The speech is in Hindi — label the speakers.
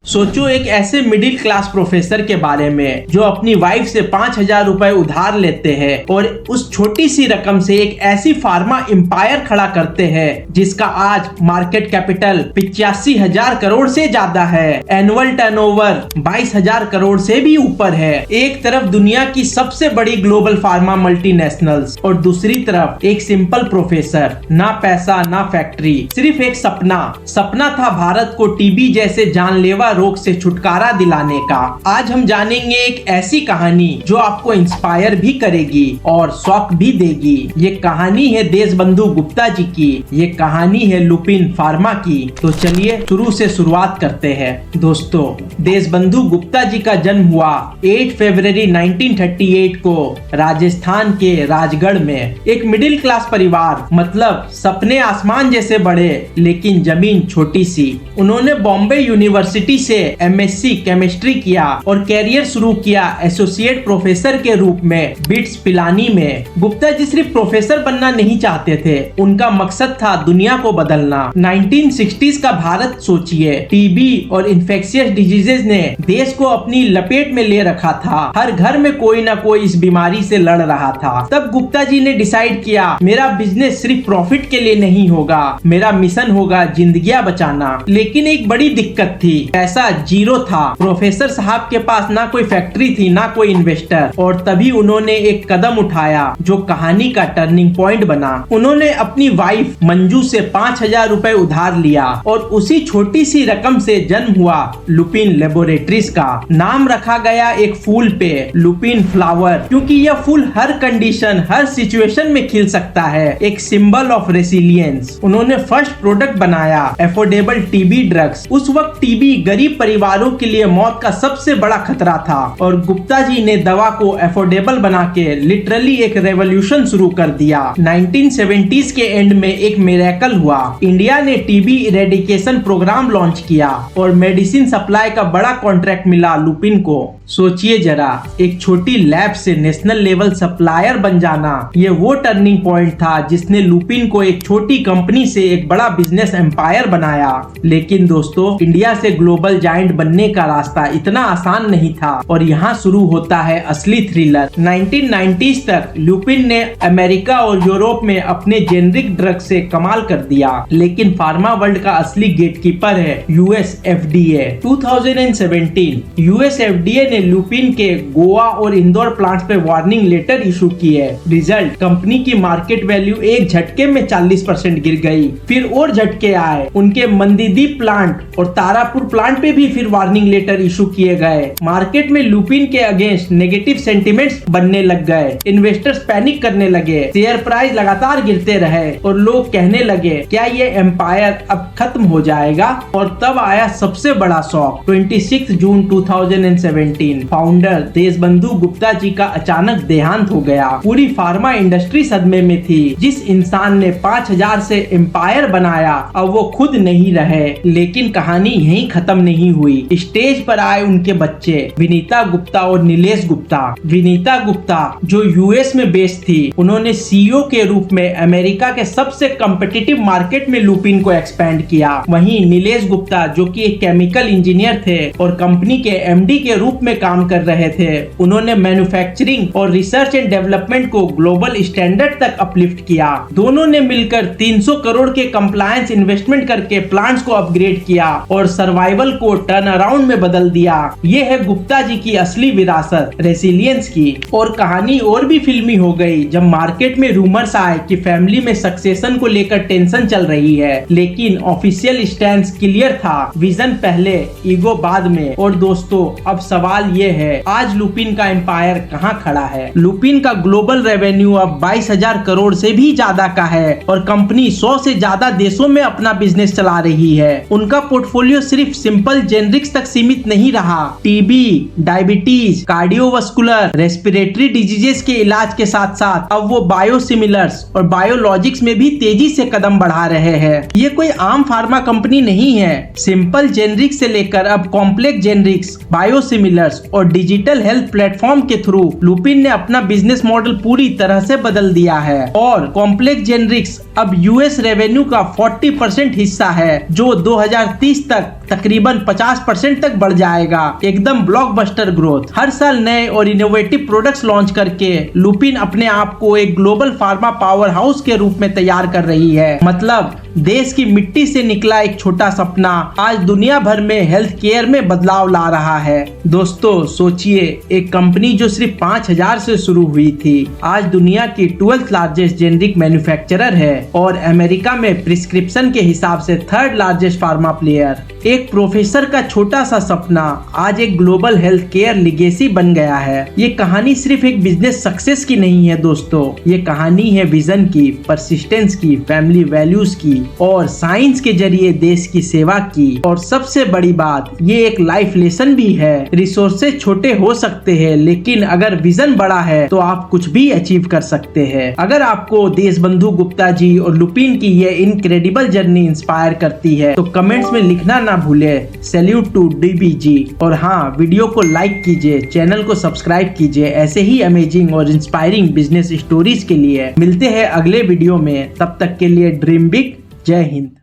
Speaker 1: सोचो एक ऐसे मिडिल क्लास प्रोफेसर के बारे में जो अपनी वाइफ से 5,000 रुपए उधार लेते हैं और उस छोटी सी रकम से एक ऐसी फार्मा एम्पायर खड़ा करते हैं जिसका आज मार्केट कैपिटल 85,000 करोड़ से ज्यादा है। एनुअल टर्नओवर 22,000 करोड़ से भी ऊपर है। एक तरफ दुनिया की सबसे बड़ी ग्लोबल फार्मा मल्टीनेशनल्स और दूसरी तरफ एक सिंपल प्रोफेसर, ना पैसा ना फैक्ट्री, सिर्फ एक सपना था भारत को टीबी जैसे जानलेवा रोग से छुटकारा दिलाने का। आज हम जानेंगे एक ऐसी कहानी जो आपको इंस्पायर भी करेगी और शौक भी देगी। ये कहानी है देशबंधु गुप्ता जी की, ये कहानी है लुपिन फार्मा की। तो चलिए शुरू से शुरुआत करते हैं। दोस्तों, देशबंधु गुप्ता जी का जन्म हुआ 8 फरवरी 1938 को राजस्थान के राजगढ़ में। एक मिडिल क्लास परिवार, मतलब सपने आसमान जैसे बड़े लेकिन जमीन छोटी सी। उन्होंने बॉम्बे यूनिवर्सिटी से एमएससी केमिस्ट्री किया और कैरियर शुरू किया एसोसिएट प्रोफेसर के रूप में बिट्स पिलानी में। गुप्ता जी सिर्फ प्रोफेसर बनना नहीं चाहते थे, उनका मकसद था दुनिया को बदलना। 1960s का भारत सोचिए, टीबी और इन्फेक्शियस डिजीजेज ने देश को अपनी लपेट में ले रखा था। हर घर में कोई ना कोई इस बीमारी से लड़ रहा था। तब गुप्ता जी ने डिसाइड किया, मेरा बिजनेस सिर्फ प्रॉफिट के लिए नहीं होगा, मेरा मिशन होगा जिंदगियां बचाना। लेकिन एक बड़ी दिक्कत थी, पैसा जीरो था। प्रोफेसर साहब के पास ना कोई फैक्ट्री थी ना कोई इन्वेस्टर। और तभी उन्होंने एक कदम उठाया जो कहानी का टर्निंग पॉइंट बना। उन्होंने अपनी वाइफ मंजू से 5,000 रुपए उधार लिया और उसी छोटी सी रकम से जन्म हुआ लुपिन लेबोरेटरीज का। नाम रखा गया एक फूल पे, लुपिन फ्लावर, क्योंकि यह फूल हर कंडीशन हर सिचुएशन में खिल सकता है। एक सिंबल ऑफ रेसिलियंस। उन्होंने फर्स्ट प्रोडक्ट बनाया एफोर्डेबल टीबी ड्रग्स। उस वक्त टीबी गरीब परिवारों के लिए मौत का सबसे बड़ा खतरा था और गुप्ता जी ने दवा को अफोर्डेबल बना के लिटरली एक रेवोल्यूशन शुरू कर दिया। 1970s के एंड में एक मिरेकल हुआ। इंडिया ने टीबी इरेडिकेशन प्रोग्राम लॉन्च किया और मेडिसिन सप्लाई का बड़ा कॉन्ट्रैक्ट मिला लुपिन को। सोचिए जरा, एक छोटी लैब से नेशनल लेवल सप्लायर बन जाना, ये वो टर्निंग पॉइंट था जिसने लुपिन को एक छोटी कंपनी से एक बड़ा बिजनेस एम्पायर बनाया। लेकिन दोस्तों, इंडिया से ग्लोबल जायंट बनने का रास्ता इतना आसान नहीं था और यहाँ शुरू होता है असली थ्रिलर। 1990s तक लुपिन ने अमेरिका और यूरोप में अपने जेनरिक ड्रग से कमाल कर दिया, लेकिन फार्मा वर्ल्ड का असली गेटकीपर है यूएस एफडीए। 2017 यूएस एफडीए ने लुपिन के गोवा और इंदौर प्लांट्स पे वार्निंग लेटर इशू किए। रिजल्ट, कंपनी की मार्केट वैल्यू एक झटके में 40% गिर गई। फिर और झटके आए, उनके मंदीदीप प्लांट और तारापुर प्लांट पे भी फिर वार्निंग लेटर इशू किए गए। मार्केट में लुपिन के अगेंस्ट नेगेटिव सेंटिमेंट्स बनने लग गए। इन्वेस्टर्स पैनिक करने लगे, शेयर प्राइस लगातार गिरते रहे और लोग कहने लगे क्या ये एम्पायर अब खत्म हो जाएगा। और तब आया सबसे बड़ा शॉक। 26 जून 2017 फाउंडर देशबंधु गुप्ता जी का अचानक देहांत हो गया। पूरी फार्मा इंडस्ट्री सदमे में थी। जिस इंसान ने 5,000 से एम्पायर बनाया, अब वो खुद नहीं रहे। लेकिन कहानी यहीं खत्म नहीं हुई। स्टेज पर आए उनके बच्चे विनीता गुप्ता और नीलेश गुप्ता। विनीता गुप्ता जो यूएस में बेस्ड थी, उन्होंने सीईओ के रूप में अमेरिका के सबसे कॉम्पिटिटिव मार्केट में लुपिन को एक्सपेंड किया। वहीं नीलेश गुप्ता जो कि एक केमिकल इंजीनियर थे और कंपनी के एमडी के रूप में काम कर रहे थे, उन्होंने मैन्युफैक्चरिंग और रिसर्च एंड डेवलपमेंट को ग्लोबल स्टैंडर्ड तक अपलिफ्ट किया। दोनों ने मिलकर 300 करोड़ के कंप्लायंस इन्वेस्टमेंट करके प्लांट्स को अपग्रेड किया और सर्वाइवल को टर्न अराउंड में बदल दिया। ये है गुप्ता जी की असली विरासत, रेसिलियंस की। और कहानी और भी फिल्मी हो गई जब मार्केट में रूमर्स आए कि फैमिली में सक्सेशन को लेकर टेंशन चल रही है, लेकिन ऑफिशियल स्टैंड क्लियर था, विजन पहले ईगो बाद में। और दोस्तों, अब सवाल ये है, आज लुपिन का एम्पायर कहाँ खड़ा है। लुपिन का ग्लोबल रेवेन्यू अब 22,000 करोड़ से भी ज्यादा का है और कंपनी 100 से ज्यादा देशों में अपना बिजनेस चला रही है। उनका पोर्टफोलियो सिर्फ सिंपल जेनरिक्स तक सीमित नहीं रहा। TB, diabetes, cardiovascular, respiratory diseases के इलाज के साथ साथ अब वो बायोसिमिलर्स और बायोलॉजिक्स में भी तेजी से कदम बढ़ा रहे हैं। ये कोई आम फार्मा कंपनी नहीं है। सिंपल जेनरिक्स से लेकर अब कॉम्प्लेक्स जेनरिक्स, बायोसिमिलर्स कंप्यूटर्स और डिजिटल हेल्थ प्लेटफॉर्म के थ्रू लुपिन ने अपना बिजनेस मॉडल पूरी तरह से बदल दिया है और कॉम्प्लेक्स जेनरिक्स अब यूएस रेवेन्यू का 40% हिस्सा है, जो 2030 तक तकरीबन 50% तक बढ़ जाएगा। एकदम ब्लॉकबस्टर ग्रोथ। हर साल नए और इनोवेटिव प्रोडक्ट्स लॉन्च करके लुपिन अपने आप को एक ग्लोबल फार्मा पावर हाउस के रूप में तैयार कर रही है। मतलब देश की मिट्टी से निकला एक छोटा सपना आज दुनिया भर में हेल्थ केयर में बदलाव ला रहा है। दोस्तों सोचिए, एक कंपनी जो सिर्फ 5000 से शुरू हुई थी आज दुनिया की 12th लार्जेस्ट जेनरिक मैन्युफैक्चरर है और अमेरिका में प्रिस्क्रिप्शन के हिसाब से 3rd लार्जेस्ट फार्मा प्लेयर। एक प्रोफेसर का छोटा सा सपना आज एक ग्लोबल हेल्थ केयर लिगेसी बन गया है। ये कहानी सिर्फ एक बिजनेस सक्सेस की नहीं है दोस्तों, ये कहानी है विजन की, परसिस्टेंस की, फैमिली वैल्यूज की और साइंस के जरिए देश की सेवा की। और सबसे बड़ी बात, ये एक लाइफ लेसन भी है। रिसोर्सेज छोटे हो सकते हैं लेकिन अगर विजन बड़ा है तो आप कुछ भी अचीव कर सकते हैं। अगर आपको देशबंधु गुप्ता जी और लुपिन की ये इनक्रेडिबल जर्नी इंस्पायर करती है तो कमेंट्स में लिखना ना भूले। Salute to DBG. और हाँ, वीडियो को लाइक कीजिए, चैनल को सब्सक्राइब कीजिए। ऐसे ही अमेजिंग और इंस्पायरिंग बिजनेस स्टोरीज के लिए मिलते हैं अगले वीडियो में। तब तक के लिए ड्रीम बिग। जय हिंद।